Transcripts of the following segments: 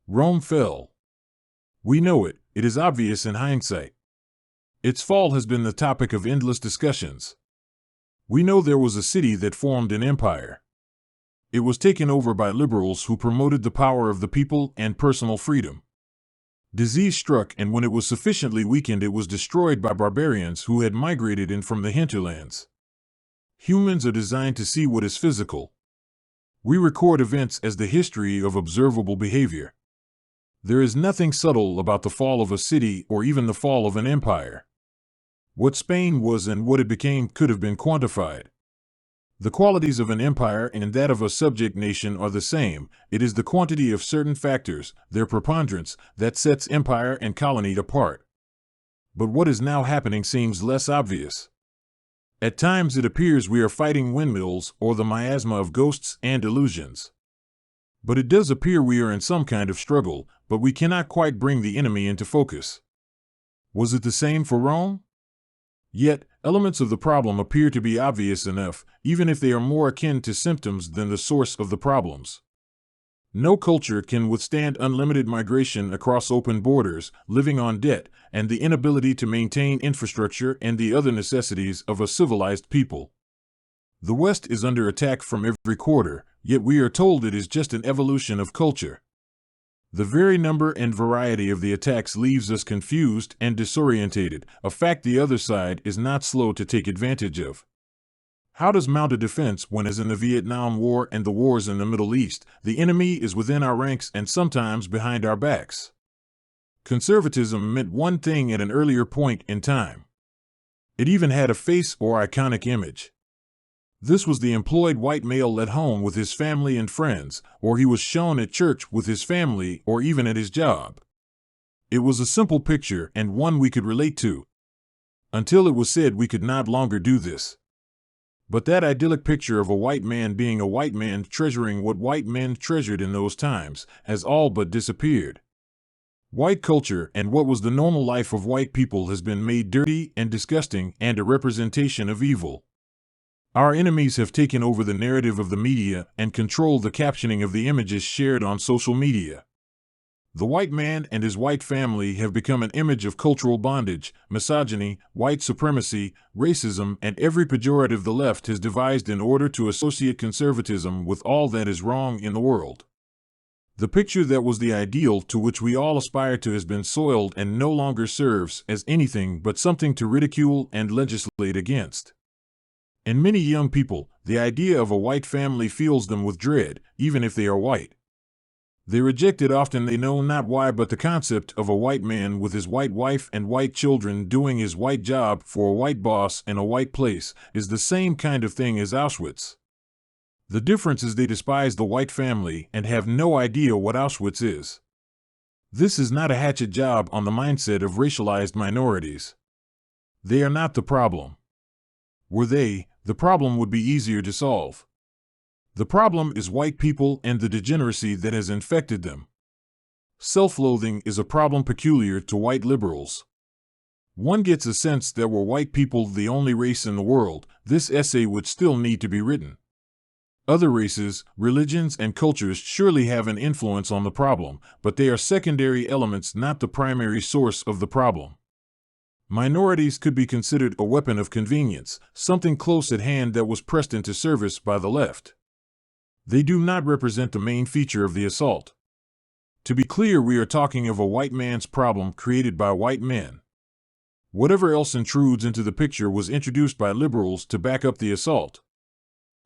Rome fell. We know it, it is obvious in hindsight. Its fall has been the topic of endless discussions. We know there was a city that formed an empire. It was taken over by liberals who promoted the power of the people and personal freedom. Disease struck, and when it was sufficiently weakened, it was destroyed by barbarians who had migrated in from the hinterlands. Humans are designed to see what is physical. We record events as the history of observable behavior. There is nothing subtle about the fall of a city or even the fall of an empire. What Spain was and what it became could have been quantified. The qualities of an empire and that of a subject nation are the same. It is the quantity of certain factors, their preponderance, that sets empire and colony apart. But what is now happening seems less obvious. At times it appears we are fighting windmills or the miasma of ghosts and illusions. But it does appear we are in some kind of struggle, but we cannot quite bring the enemy into focus. Was it the same for Rome? Yet, elements of the problem appear to be obvious enough, even if they are more akin to symptoms than the source of the problems. No culture can withstand unlimited migration across open borders, living on debt, and the inability to maintain infrastructure and the other necessities of a civilized people. The West is under attack from every quarter, yet we are told it is just an evolution of culture. The very number and variety of the attacks leaves us confused and disorientated, a fact the other side is not slow to take advantage of. How does mount a defense when, as in the Vietnam War and the wars in the Middle East, the enemy is within our ranks and sometimes behind our backs? Conservatism meant one thing at an earlier point in time. It even had a face or iconic image. This was the employed white male at home with his family and friends, or he was shown at church with his family or even at his job. It was a simple picture and one we could relate to. Until it was said we could not longer do this. But that idyllic picture of a white man being a white man treasuring what white men treasured in those times has all but disappeared. White culture and what was the normal life of white people has been made dirty and disgusting and a representation of evil. Our enemies have taken over the narrative of the media and control the captioning of the images shared on social media. The white man and his white family have become an image of cultural bondage, misogyny, white supremacy, racism, and every pejorative the left has devised in order to associate conservatism with all that is wrong in the world. The picture that was the ideal to which we all aspire to has been soiled and no longer serves as anything but something to ridicule and legislate against. In many young people, the idea of a white family fills them with dread, even if they are white. They reject it often, they know not why, but the concept of a white man with his white wife and white children doing his white job for a white boss in a white place is the same kind of thing as Auschwitz. The difference is they despise the white family and have no idea what Auschwitz is. This is not a hatchet job on the mindset of racialized minorities. They are not the problem. Were they, the problem would be easier to solve. The problem is white people and the degeneracy that has infected them. Self-loathing is a problem peculiar to white liberals. One gets a sense that were white people the only race in the world, this essay would still need to be written. Other races, religions, and cultures surely have an influence on the problem, but they are secondary elements, not the primary source of the problem. Minorities could be considered a weapon of convenience, something close at hand that was pressed into service by the left. They do not represent the main feature of the assault. To be clear, we are talking of a white man's problem created by white men. Whatever else intrudes into the picture was introduced by liberals to back up the assault.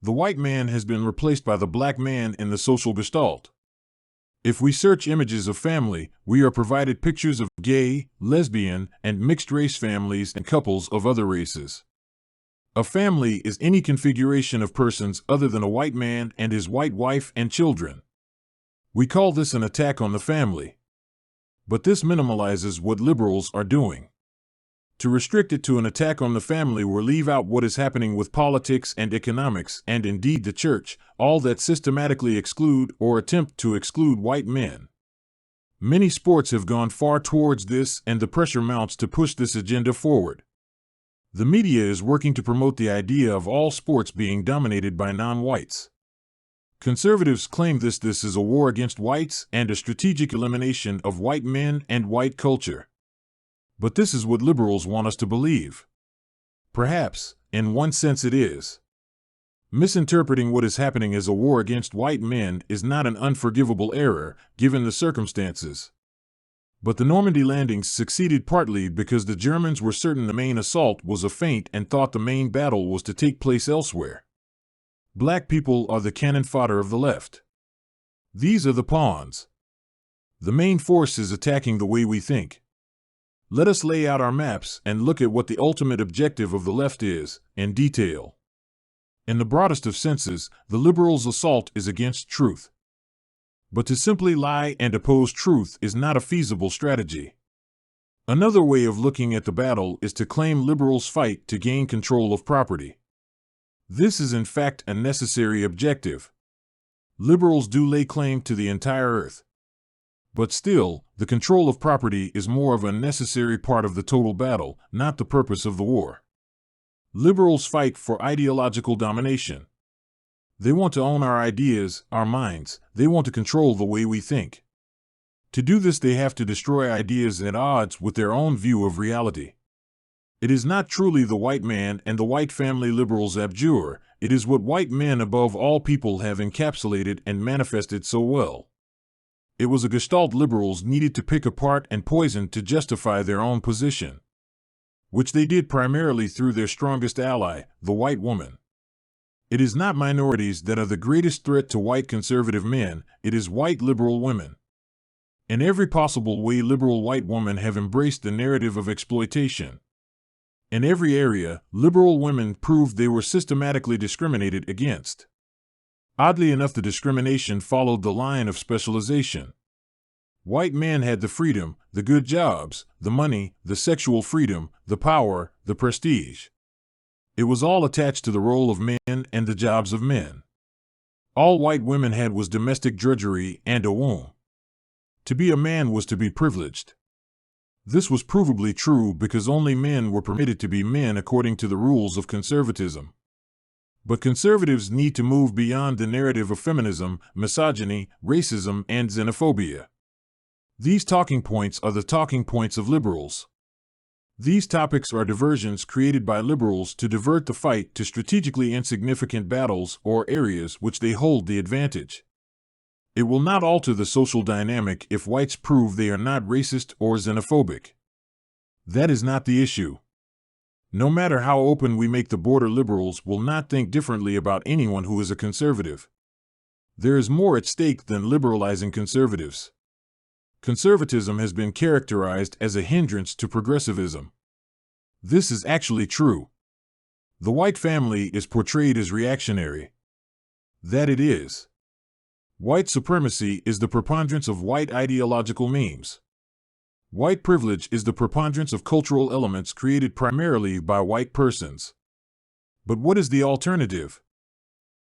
The white man has been replaced by the black man in the social gestalt. If we search images of family, we are provided pictures of gay, lesbian, and mixed-race families and couples of other races. A family is any configuration of persons other than a white man and his white wife and children. We call this an attack on the family. But this minimalizes what liberals are doing. To restrict it to an attack on the family will leave out what is happening with politics and economics and indeed the church, all that systematically exclude or attempt to exclude white men. Many sports have gone far towards this, and the pressure mounts to push this agenda forward. The media is working to promote the idea of all sports being dominated by non-whites. Conservatives claim this is a war against whites and a strategic elimination of white men and white culture. But this is what liberals want us to believe. Perhaps, in one sense it is. Misinterpreting what is happening as a war against white men is not an unforgivable error, given the circumstances. But the Normandy landings succeeded partly because the Germans were certain the main assault was a feint and thought the main battle was to take place elsewhere. Black people are the cannon fodder of the left. These are the pawns. The main force is attacking the way we think. Let us lay out our maps and look at what the ultimate objective of the left is, in detail. In the broadest of senses, the liberals' assault is against truth. But to simply lie and oppose truth is not a feasible strategy. Another way of looking at the battle is to claim liberals fight to gain control of property. This is in fact a necessary objective. Liberals do lay claim to the entire earth. But still, the control of property is more of a necessary part of the total battle, not the purpose of the war. Liberals fight for ideological domination. They want to own our ideas, our minds. They want to control the way we think. To do this, they have to destroy ideas at odds with their own view of reality. It is not truly the white man and the white family liberals abjure. It is what white men above all people have encapsulated and manifested so well. It was a gestalt liberals needed to pick apart and poison to justify their own position, which they did primarily through their strongest ally, the white woman. It is not minorities that are the greatest threat to white conservative men, it is white liberal women. In every possible way, liberal white women have embraced the narrative of exploitation. In every area, liberal women proved they were systematically discriminated against. Oddly enough, the discrimination followed the line of specialization. White men had the freedom, the good jobs, the money, the sexual freedom, the power, the prestige. It was all attached to the role of men and the jobs of men. All white women had was domestic drudgery and a womb. To be a man was to be privileged. This was provably true because only men were permitted to be men according to the rules of conservatism. But conservatives need to move beyond the narrative of feminism, misogyny, racism, and xenophobia. These talking points are the talking points of liberals. These topics are diversions created by liberals to divert the fight to strategically insignificant battles or areas which they hold the advantage. It will not alter the social dynamic if whites prove they are not racist or xenophobic. That is not the issue. No matter how open we make the border, liberals will not think differently about anyone who is a conservative. There is more at stake than liberalizing conservatives. Conservatism has been characterized as a hindrance to progressivism. This is actually true. The white family is portrayed as reactionary. That it is. White supremacy is the preponderance of white ideological memes. White privilege is the preponderance of cultural elements created primarily by white persons. But what is the alternative?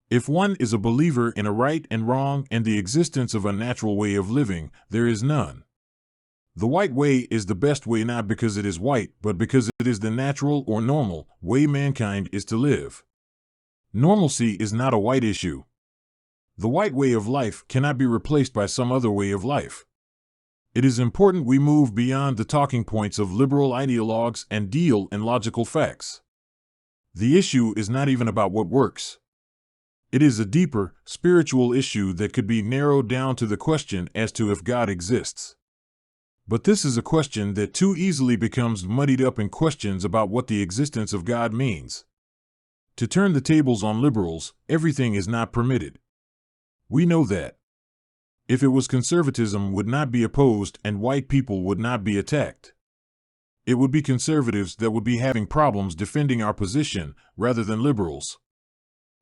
If one is a believer in a right and wrong and the existence of a natural way of living, there is none. The white way is the best way not because it is white, but because it is the natural or normal way mankind is to live. Normalcy is not a white issue. The white way of life cannot be replaced by some other way of life. It is important we move beyond the talking points of liberal ideologues and deal in logical facts. The issue is not even about what works. It is a deeper, spiritual issue that could be narrowed down to the question as to if God exists. But this is a question that too easily becomes muddied up in questions about what the existence of God means. To turn the tables on liberals, everything is not permitted. We know that. If it was, conservatism would not be opposed and white people would not be attacked. It would be conservatives that would be having problems defending our position rather than liberals.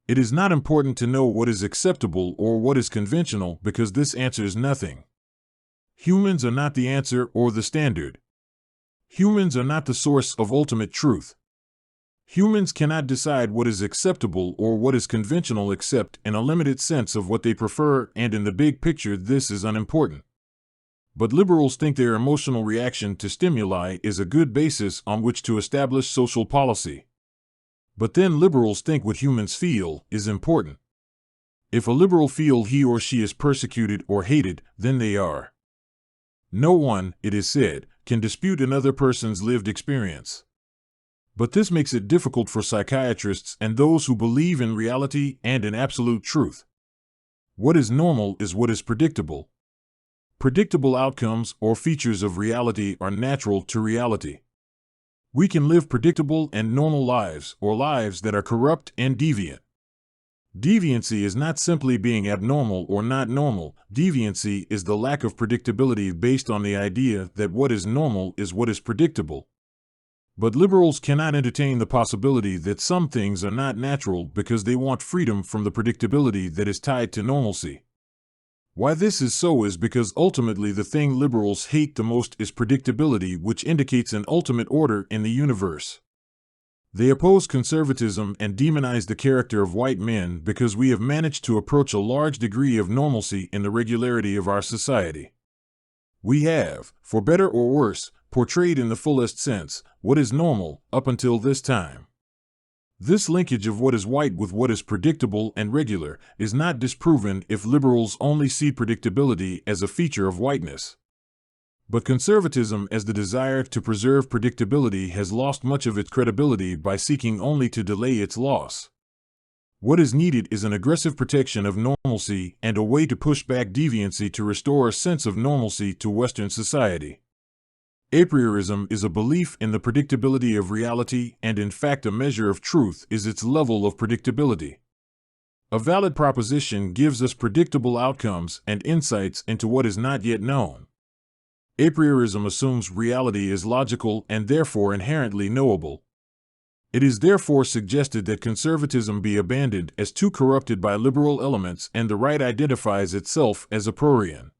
It is not important to know what is acceptable or what is conventional because this answers nothing. Humans are not the answer or the standard. Humans are not the source of ultimate truth. Humans cannot decide what is acceptable or what is conventional except in a limited sense of what they prefer, and in the big picture this is unimportant. But liberals think their emotional reaction to stimuli is a good basis on which to establish social policy. But then liberals think what humans feel is important. If a liberal feels he or she is persecuted or hated, then they are. No one, it is said, can dispute another person's lived experience. But this makes it difficult for psychiatrists and those who believe in reality and in absolute truth. What is normal is what is predictable. Predictable outcomes or features of reality are natural to reality. We can live predictable and normal lives, or lives that are corrupt and deviant. Deviancy is not simply being abnormal or not normal. Deviancy is the lack of predictability based on the idea that what is normal is what is predictable. But liberals cannot entertain the possibility that some things are not natural because they want freedom from the predictability that is tied to normalcy. Why this is so is because ultimately the thing liberals hate the most is predictability, which indicates an ultimate order in the universe. They oppose conservatism and demonize the character of white men because we have managed to approach a large degree of normalcy in the regularity of our society. We have, for better or worse, portrayed in the fullest sense what is normal up until this time. This linkage of what is white with what is predictable and regular is not disproven if liberals only see predictability as a feature of whiteness. But conservatism, as the desire to preserve predictability, has lost much of its credibility by seeking only to delay its loss. What is needed is an aggressive protection of normalcy and a way to push back deviancy to restore a sense of normalcy to Western society. A priorism is a belief in the predictability of reality, and in fact a measure of truth is its level of predictability. A valid proposition gives us predictable outcomes and insights into what is not yet known. A priorism assumes reality is logical and therefore inherently knowable. It is therefore suggested that conservatism be abandoned as too corrupted by liberal elements, and the right identifies itself as a prorian.